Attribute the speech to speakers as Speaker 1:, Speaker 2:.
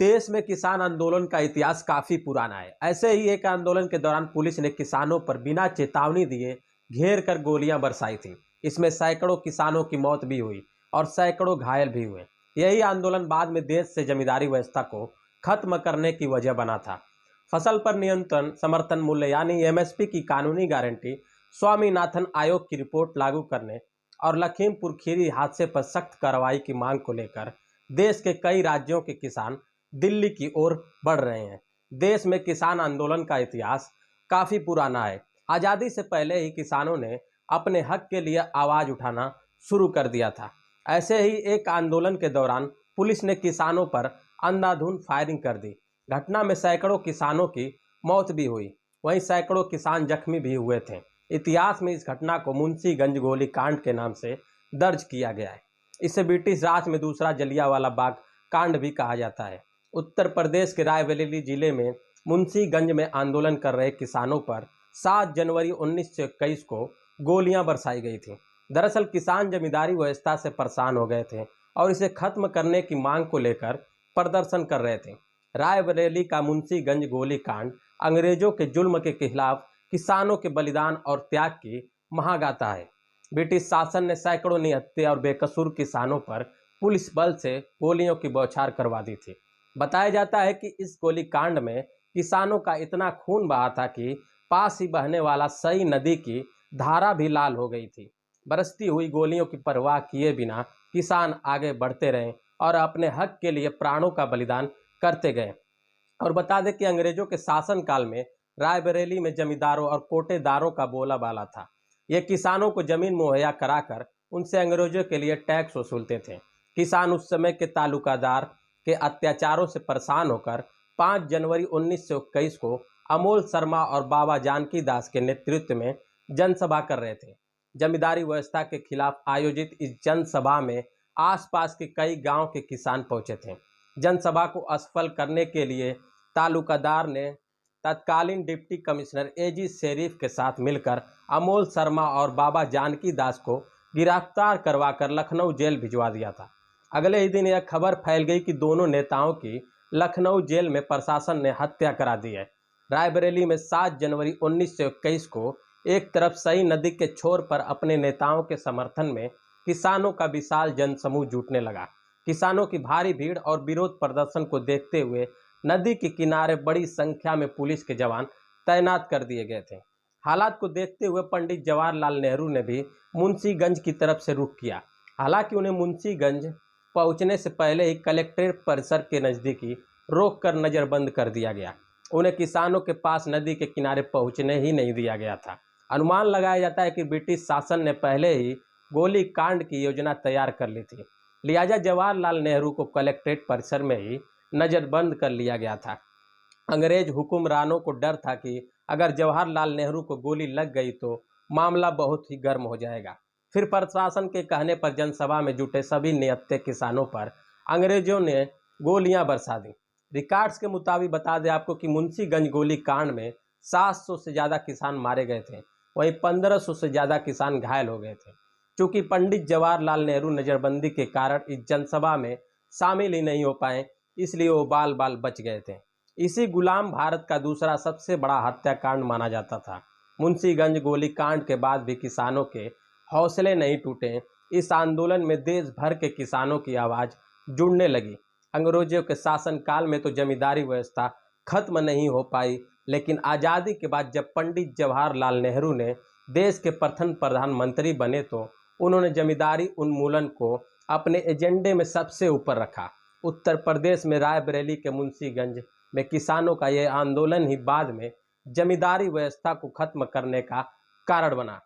Speaker 1: देश में किसान आंदोलन का इतिहास काफी पुराना है। ऐसे ही एक आंदोलन के दौरान पुलिस ने किसानों पर बिना चेतावनी दिए घेर कर गोलियां बरसाई थी। इसमें सैकड़ों किसानों की मौत भी हुई और सैकड़ों घायल भी हुए। यही आंदोलन बाद में देश से जमींदारी व्यवस्था को खत्म करने की वजह बना था। फसल पर नियंत्रण, समर्थन मूल्य यानी एमएसपी की कानूनी गारंटी, स्वामीनाथन आयोग की रिपोर्ट लागू करने और लखीमपुर खीरी हादसे पर सख्त कार्रवाई की मांग को लेकर देश के कई राज्यों के किसान दिल्ली की ओर बढ़ रहे हैं। देश में किसान आंदोलन का इतिहास काफी पुराना है। आजादी से पहले ही किसानों ने अपने हक के लिए आवाज उठाना शुरू कर दिया था। ऐसे ही एक आंदोलन के दौरान पुलिस ने किसानों पर अंधाधुंध फायरिंग कर दी। घटना में सैकड़ों किसानों की मौत भी हुई, वहीं सैकड़ों किसान जख्मी भी हुए थे। इतिहास में इस घटना को मुंशीगंज गोली कांड के नाम से दर्ज किया गया है। इसे ब्रिटिश राज में दूसरा जलियांवाला बाग कांड भी कहा जाता है। उत्तर प्रदेश के रायबरेली जिले में मुंशीगंज में आंदोलन कर रहे किसानों पर 7 जनवरी 1921 को गोलियां बरसाई गई थी। दरअसल किसान जमींदारी व्यवस्था से परेशान हो गए थे और इसे खत्म करने की मांग को लेकर प्रदर्शन कर रहे थे। रायबरेली का मुंशीगंज गोली कांड अंग्रेजों के जुल्म के खिलाफ किसानों के बलिदान और त्याग की महागाथा है। ब्रिटिश शासन ने सैकड़ों निहत्थे और बेकसूर किसानों पर पुलिस बल से गोलियों की बौछार करवा दी थी। बताया जाता है कि इस गोली कांड में किसानों का इतना खून बहा था कि पास ही बहने वाला सई नदी की धारा भी लाल हो गई थी। बरसती हुई गोलियों की परवाह किए बिना किसान आगे बढ़ते रहे और अपने हक के लिए प्राणों का बलिदान करते गए। और बता दें कि अंग्रेजों के शासनकाल में रायबरेली में जमींदारों और कोटेदारों का बोलाबाला था। ये किसानों को जमीन मुहैया कराकर उनसे अंग्रेजों के लिए टैक्स वसूलते थे। किसान उस समय के तालुकादार के अत्याचारों से परेशान होकर 5 जनवरी 1921 को अमोल शर्मा और बाबा जानकी दास के नेतृत्व में जनसभा कर रहे थे। जमींदारी व्यवस्था के खिलाफ आयोजित इस जनसभा में आसपास के कई गांव के किसान पहुंचे थे। जनसभा को असफल करने के लिए तालुकादार ने तत्कालीन डिप्टी कमिश्नर एजी शेरीफ के साथ मिलकर अमोल शर्मा और बाबा जानकी दास को गिरफ्तार करवाकर लखनऊ जेल भिजवा दिया था। अगले ही दिन यह खबर फैल गई कि दोनों नेताओं की लखनऊ जेल में प्रशासन ने हत्या करा दी है। रायबरेली में 7 जनवरी 1921 को एक तरफ सई नदी के छोर पर अपने नेताओं के समर्थन में किसानों का विशाल जनसमूह जुटने लगा। किसानों की भारी भीड़ और विरोध प्रदर्शन को देखते हुए नदी के किनारे बड़ी संख्या में पुलिस के जवान तैनात कर दिए गए थे। हालात को देखते हुए पंडित जवाहरलाल नेहरू ने भी मुंशीगंज की तरफ से रुख किया। हालांकि उन्हें मुंशीगंज पहुंचने से पहले ही कलेक्ट्रेट परिसर के नज़दीकी रोककर नज़रबंद कर दिया गया। उन्हें किसानों के पास नदी के किनारे पहुंचने ही नहीं दिया गया था। अनुमान लगाया जाता है कि ब्रिटिश शासन ने पहले ही गोली कांड की योजना तैयार कर ली थी, लिहाजा जवाहरलाल नेहरू को कलेक्ट्रेट परिसर में ही नज़रबंद कर लिया गया था। अंग्रेज हुक्मरानों को डर था कि अगर जवाहरलाल नेहरू को गोली लग गई तो मामला बहुत ही गर्म हो जाएगा। फिर प्रशासन के कहने पर जनसभा में जुटे सभी निहत्थे किसानों पर अंग्रेजों ने गोलियां बरसा दी। रिकॉर्ड्स के मुताबिक बता दें आपको कि मुंशीगंज गोली कांड में 700 से ज़्यादा किसान मारे गए थे, वहीं 1500 से ज़्यादा किसान घायल हो गए थे। चूँकि पंडित जवाहरलाल नेहरू नज़रबंदी के कारण इस जनसभा में शामिल ही नहीं हो पाए, इसलिए वो बाल बाल बच गए थे। इसी गुलाम भारत का दूसरा सबसे बड़ा हत्याकांड माना जाता था। मुंशीगंज गोली कांड के बाद भी किसानों के हौसले नहीं टूटे। इस आंदोलन में देश भर के किसानों की आवाज़ जुड़ने लगी। अंग्रेजों के शासनकाल में तो जमींदारी व्यवस्था खत्म नहीं हो पाई, लेकिन आज़ादी के बाद जब पंडित जवाहरलाल नेहरू ने देश के प्रथम प्रधानमंत्री बने तो उन्होंने जमींदारी उन्मूलन को अपने एजेंडे में सबसे ऊपर रखा। उत्तर प्रदेश में रायबरेली के मुंशीगंज में किसानों का यह आंदोलन ही बाद में जमींदारी व्यवस्था को खत्म करने का कारण बना।